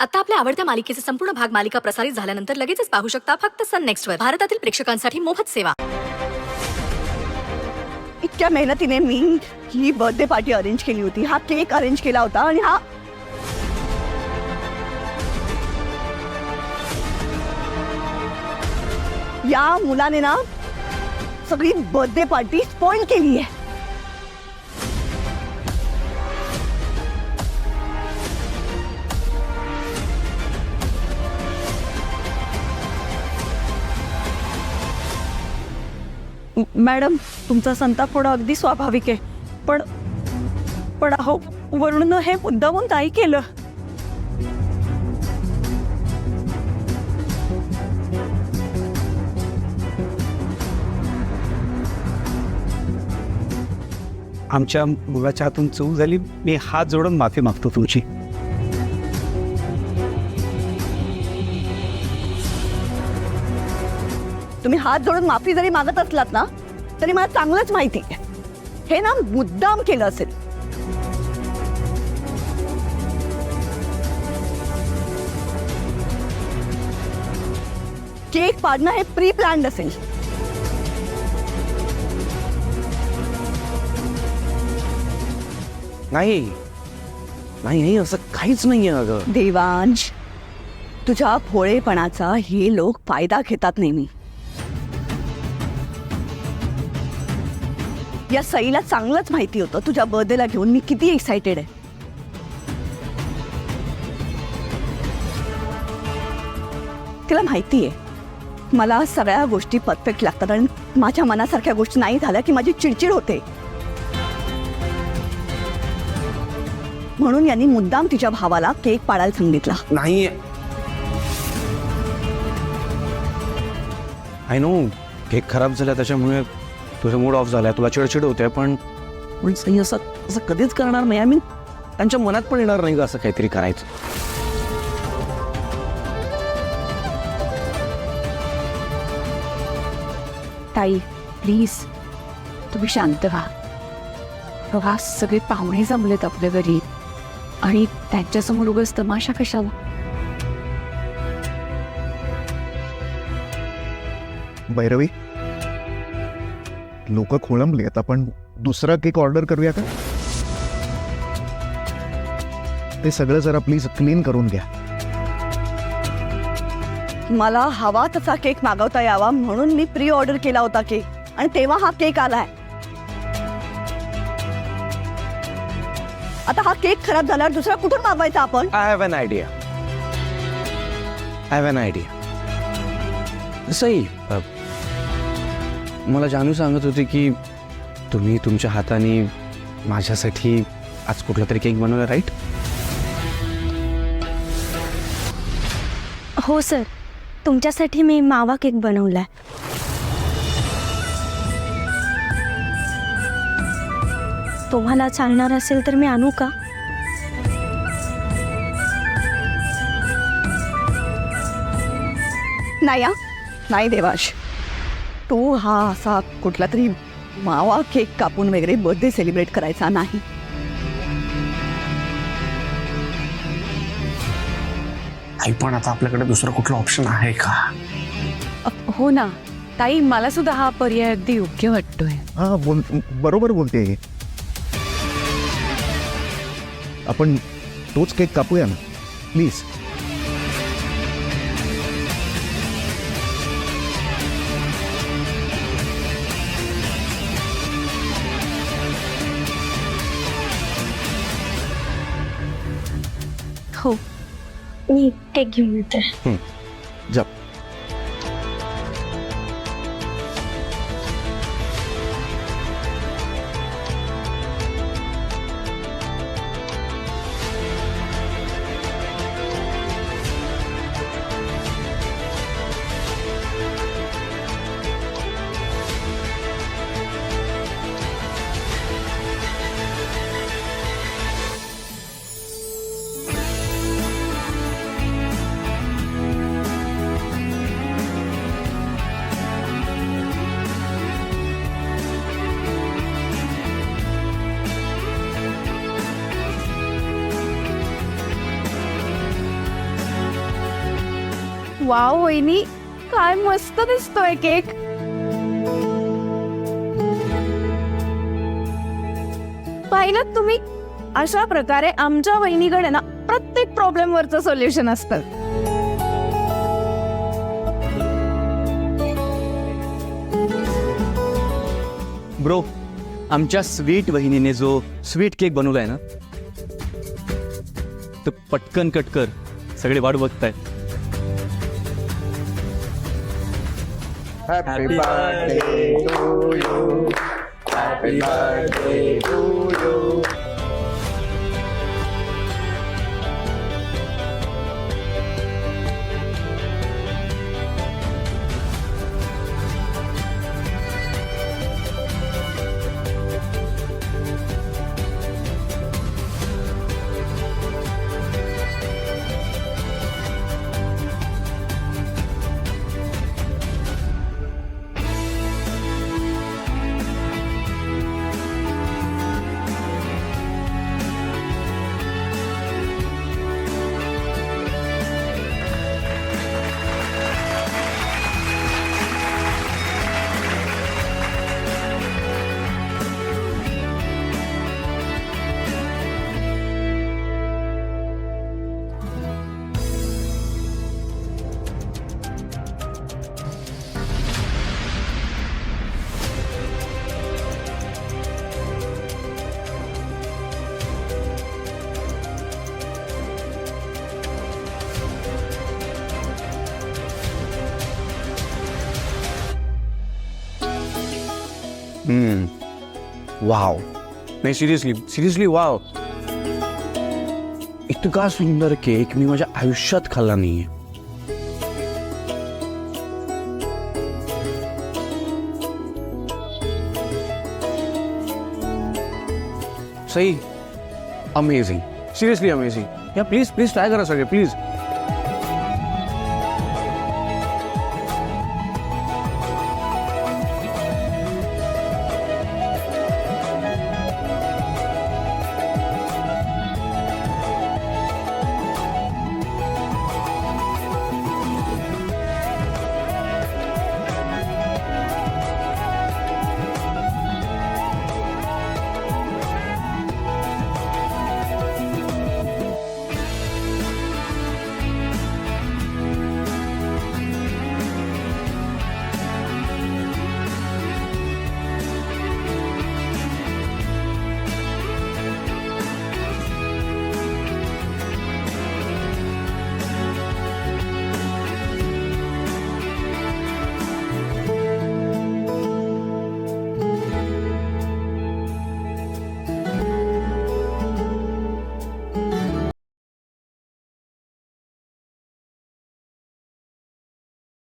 आता आपल्या आवडत्या मालिकेचे संपूर्ण भाग मालिका प्रसारित झाल्यानंतर लगेचच पाहू शकता फक्त सन नेक्स्टवर. भारतातील प्रेक्षकांसाठी मोफत सेवा. इतक्या मेहनतीने मी ही बर्थडे पार्टी अरेंज केली होती, हा केक अरेंज केला होता आणि हा या मुलाने ना सगळी बर्थडे पार्टी स्पॉइल केली आहे. मॅडम, तुमचा संताप होणं अगदी स्वाभाविक आहे, पण अहो, वरुणनं हे मुद्दामून नाही केलं. आमच्या मुलाच्या हातून चूक झाली. मी हात जोडून माफी मागतो तुमची. तुम्ही हात जोडून माफी जरी मागत असलात ना तरी मला चांगलंच माहिती आहे हे ना मुद्दाम केलं असेल. केक पाडणं हे प्री प्लॅन्ड असेल. नाही नाही नाही असं काहीच नाहीये अगं. देवांश, तुझ्या भोळेपणाचा हे लोक फायदा घेतात नेहमी. या सईला चांगलंच माहिती होतं तुझ्या बर्थडेला घेऊन मी किती एक्साइटेड आहे. तिला माहिती आहे मला सगळ्या गोष्टी परफेक्ट लागतात आणि माझ्या मनासारख्या गोष्टी नाही झाल्या की माझी चिडचिड होते. म्हणून यांनी मुद्दाम तिच्या भावाला केक पाडायला सांगितला. नाही आय नो केक खराब झाला त्याच्यामुळे तुझा मूड ऑफ झालाय, तुला चिडचिड होते, पण सही असं असं कधीच करणार नाही. आय मीन त्यांच्या मनात पण येणार नाही का असं काहीतरी करायचं. ताई प्लीज तुम्ही शांत व्हा. बघा सगळे पाहुणे जमलेत आपल्या घरी आणि त्यांच्यासमोर उगाच तमाशा कशाला. भैरवी, लोक खोळंबली आहेत, आपण दुसरा केक ऑर्डर करूया का? ते सगळं जरा प्लीज क्लीन करून घ्या. मला हवा तसा केक मागवता यावा म्हणून मी प्री ऑर्डर केला होता केक आणि तेव्हा हा केक आलाय. आता हा केक खराब झाल्यावर दुसरा कुठून मागवायचा आपण? I have N idea. Sai, मला जानू सांगत होती की तुम्ही तुमच्या हाताने माझ्यासाठी आज कुठला तरी केक बनवला, राईट? हो सर, तुमच्यासाठी मी मावा केक बनवलाय. तुम्हाला चालणार असेल तर मी आणू का? नाही हा, नाही देवाश, तू हा असा कुठला तरी मावा केक कापून वगैरे बर्थडे सेलिब्रेट करायचा नाही. आई पण आता आपल्याकडे दुसरा कुठला ऑप्शन आहे का? हो ना ताई, मला सुद्धा हा पर्याय अगदी योग्य वाटतोय. हा बरोबर बोलते. आपण तोच केक कापूया ना प्लीज. हो, मी केक घेऊन येते. जा. वाव वहिनी, काय मस्त दिसतोय केक. पाहिलं तुम्ही, अशा प्रकारे आमच्या वहिनीकडे ना प्रत्येक प्रॉब्लेम वरचं सोल्युशन असतं. ब्रो, आमच्या स्वीट वहिनीने जो स्वीट केक बनवलाय ना, तो पटकन कट कर, सगळे वाट बघताय. वाव, नाही सिरियसली वाव. इतका सुंदर केक मी माझ्या आयुष्यात खाल्ला नाहीये. सही, अमेझिंग, सिरियसली अमेझिंग. या प्लीज ट्राय करा सगळे, प्लीज.